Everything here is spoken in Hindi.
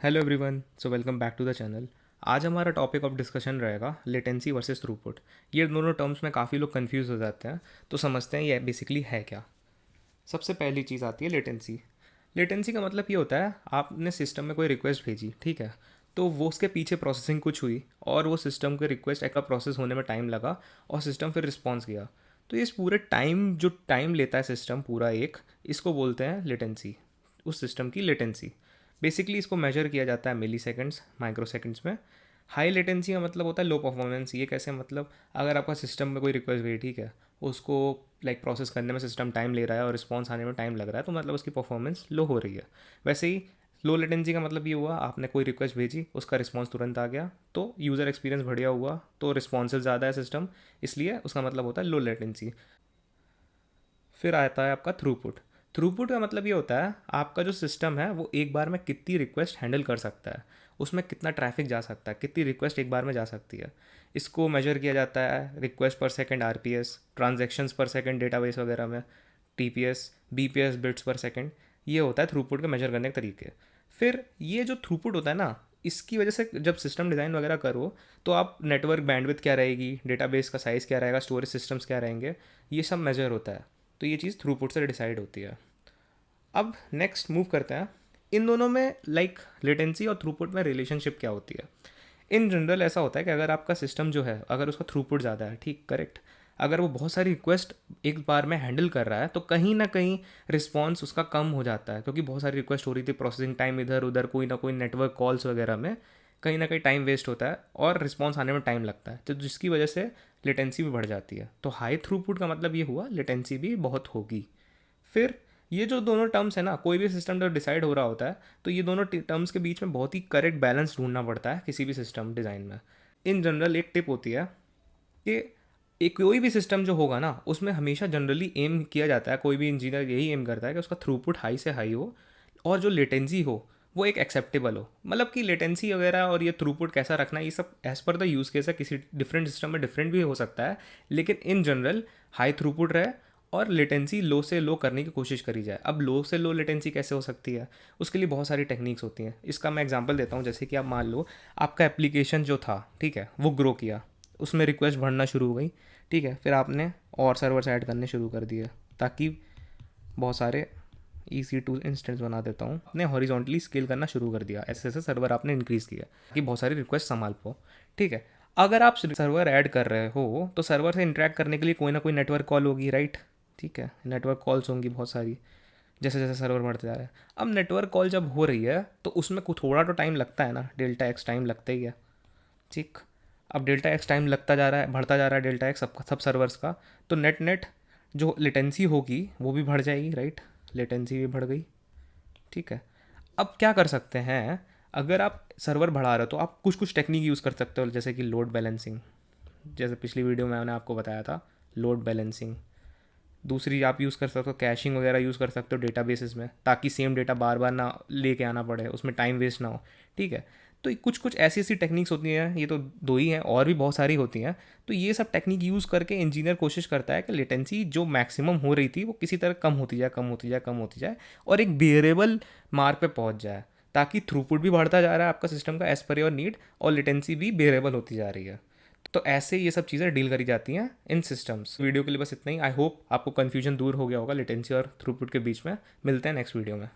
Hello everyone, so welcome back to the channel. आज हमारा टॉपिक ऑफ डिस्कशन रहेगा लेटेंसी वर्सेस थ्रूपुट। ये दोनों टर्म्स में काफ़ी लोग कंफ्यूज हो जाते हैं, तो समझते हैं ये बेसिकली है क्या। सबसे पहली चीज़ आती है लेटेंसी। लेटेंसी का मतलब ये होता है आपने सिस्टम में कोई रिक्वेस्ट भेजी, ठीक है, तो वो उसके पीछे प्रोसेसिंग कुछ हुई और वो सिस्टम के रिक्वेस्ट का प्रोसेस होने में टाइम लगा और सिस्टम फिर रिस्पॉन्स किया। तो इस पूरे टाइम जो टाइम लेता है सिस्टम पूरा एक, इसको बोलते हैं लेटेंसी, उस सिस्टम की लेटेंसी। बेसिकली इसको मेजर किया जाता है मिली सेकेंड्स माइक्रो सेकेंड्स में। हाई लेटेंसी का मतलब होता है लो परफॉर्मेंस। ये कैसे मतलब, अगर आपका सिस्टम में कोई रिक्वेस्ट गई, ठीक है, उसको प्रोसेस करने में सिस्टम टाइम ले रहा है और रिस्पॉन्स आने में टाइम लग रहा है, तो मतलब उसकी परफॉर्मेंस लो हो रही है। वैसे ही लो लेटेंसी का मतलब ये हुआ आपने कोई रिक्वेस्ट भेजी, उसका रिस्पॉन्स तुरंत आ गया, तो यूज़र एक्सपीरियंस बढ़िया हुआ, तो रिस्पॉन्सिव ज़्यादा है सिस्टम, इसलिए उसका मतलब होता है लो लेटेंसी। फिर आता है आपका थ्रूपुट। थ्रूपुट का मतलब ये होता है आपका जो सिस्टम है वो एक बार में कितनी रिक्वेस्ट हैंडल कर सकता है, उसमें कितना ट्रैफिक जा सकता है, कितनी रिक्वेस्ट एक बार में जा सकती है। इसको मेजर किया जाता है रिक्वेस्ट पर सेकंड आरपीएस, ट्रांजैक्शंस पर सेकंड डेटाबेस वगैरह में, टीपीएस, बीपीएस, बिट्स पर सेकंड। ये होता है थ्रूपुट के मेजर करने के तरीके। फिर ये जो थ्रूपुट होता है ना, इसकी वजह से जब सिस्टम डिज़ाइन वगैरह करो तो आप नेटवर्क बैंडविड्थ क्या रहेगी, डेटाबेस का साइज़ क्या रहेगा, स्टोरेज सिस्टम्स क्या रहेंगे, ये सब मेजर होता है। तो ये चीज़ थ्रूपुट से डिसाइड होती है। अब नेक्स्ट मूव करते हैं इन दोनों में, लेटेंसी और थ्रूपुट में रिलेशनशिप क्या होती है। इन जनरल ऐसा होता है कि अगर आपका सिस्टम जो है, अगर उसका थ्रूपुट ज़्यादा है, ठीक करेक्ट, अगर वो बहुत सारी रिक्वेस्ट एक बार में हैंडल कर रहा है तो कहीं ना कहीं रिस्पॉन्स उसका कम हो जाता है, क्योंकि बहुत सारी रिक्वेस्ट हो रही थी, प्रोसेसिंग टाइम इधर उधर, कोई ना कोई नेटवर्क कॉल्स वगैरह में कहीं ना कहीं टाइम वेस्ट होता है और रिस्पॉन्स आने में टाइम लगता है, तो जिसकी वजह से लेटेंसी भी बढ़ जाती है। तो हाई थ्रूपुट का मतलब ये हुआ लेटेंसी भी बहुत होगी। फिर ये जो दोनों टर्म्स है ना, कोई भी सिस्टम जब डिसाइड हो रहा होता है तो ये दोनों टर्म्स के बीच में बहुत ही करेक्ट बैलेंस ढूंढना पड़ता है किसी भी सिस्टम डिज़ाइन में। इन जनरल एक टिप होती है कि एक कोई भी सिस्टम जो होगा ना, उसमें हमेशा जनरली एम किया जाता है, कोई भी इंजीनियर यही एम करता है कि उसका थ्रूपुट हाई से हाई हो और जो लेटेंसी हो वो एक एक्सेप्टेबल हो। मतलब कि लेटेंसी वगैरह और ये थ्रूपुट कैसा रखना, ये सब as per the use case है, किसी डिफरेंट सिस्टम में डिफरेंट भी हो सकता है, लेकिन इन जनरल हाई थ्रूपुट रहे और लेटेंसी लो से लो करने की कोशिश करी जाए। अब लो से लो लेटेंसी कैसे हो सकती है, उसके लिए बहुत सारी टेक्निक्स होती हैं। इसका मैं एग्जांपल देता हूँ। जैसे कि आप मान लो आपका एप्लीकेशन जो था, ठीक है, वो ग्रो किया, उसमें रिक्वेस्ट बढ़ना शुरू हो गई, ठीक है, फिर आपने और सर्वर्स ऐड करने शुरू कर दिए ताकि बहुत सारे EC2 इंस्टेंस बना देता हूँ, आपने हॉरिजॉन्टली स्केल करना शुरू कर दिया, ऐसे ऐसे सर्वर आपने इंक्रीज़ किया कि बहुत सारी रिक्वेस्ट संभाल पाओ, ठीक है। अगर आप सर्वर ऐड कर रहे हो तो सर्वर से इंटरेक्ट करने के लिए कोई ना कोई नेटवर्क कॉल होगी, राइट, ठीक है, नेटवर्क कॉल्स होंगी बहुत सारी, जैसे जैसे सर्वर बढ़ते जा रहे हैं। अब नेटवर्क कॉल जब हो रही है तो उसमें कुछ थोड़ा तो टाइम लगता है ना, डेल्टा एक्स टाइम लगता ही है, ठीक। अब डेल्टा एक्स टाइम लगता जा रहा है, बढ़ता जा रहा है डेल्टा एक्स सब सर्वर्स का, तो नेट नेट जो लेटेंसी होगी वो भी बढ़ जाएगी, राइट, लेटेंसी भी बढ़ गई, ठीक है। अब क्या कर सकते हैं, अगर आप सर्वर बढ़ा रहे हो तो आप कुछ कुछ टेक्निक यूज़ कर सकते हो, जैसे कि लोड बैलेंसिंग, जैसे पिछली वीडियो में मैंने आपको बताया था, लोड बैलेंसिंग। दूसरी आप यूज़ कर सकते हो कैशिंग वगैरह यूज़ कर सकते हो डेटाबेसेस में, ताकि सेम डेटा बार बार ना लेके आना पड़े, उसमें टाइम वेस्ट ना हो, ठीक है। तो कुछ कुछ ऐसी ऐसी टेक्निक्स होती हैं, ये तो दो ही हैं, और भी बहुत सारी होती हैं। तो ये सब टेक्निक यूज़ करके इंजीनियर कोशिश करता है कि लेटेंसी जो मैक्सिमम हो रही थी वो किसी तरह कम होती जाए, कम होती जाए, कम होती जाए, और एक बियरेबल मार्क पे पहुंच जाए, ताकि थ्रूपुट भी बढ़ता जा रहा है आपका सिस्टम का एज पर योर नीड, और लेटेंसी भी बियरेबल होती जा रही है। तो ऐसे ये सब चीज़ें डील करी जाती हैं इन सिस्टम्स। वीडियो के लिए बस इतना ही। आई होप आपको कन्फ्यूजन दूर हो गया होगा लेटेंसी और थ्रूपुट के बीच में। मिलते हैं नेक्स्ट वीडियो में।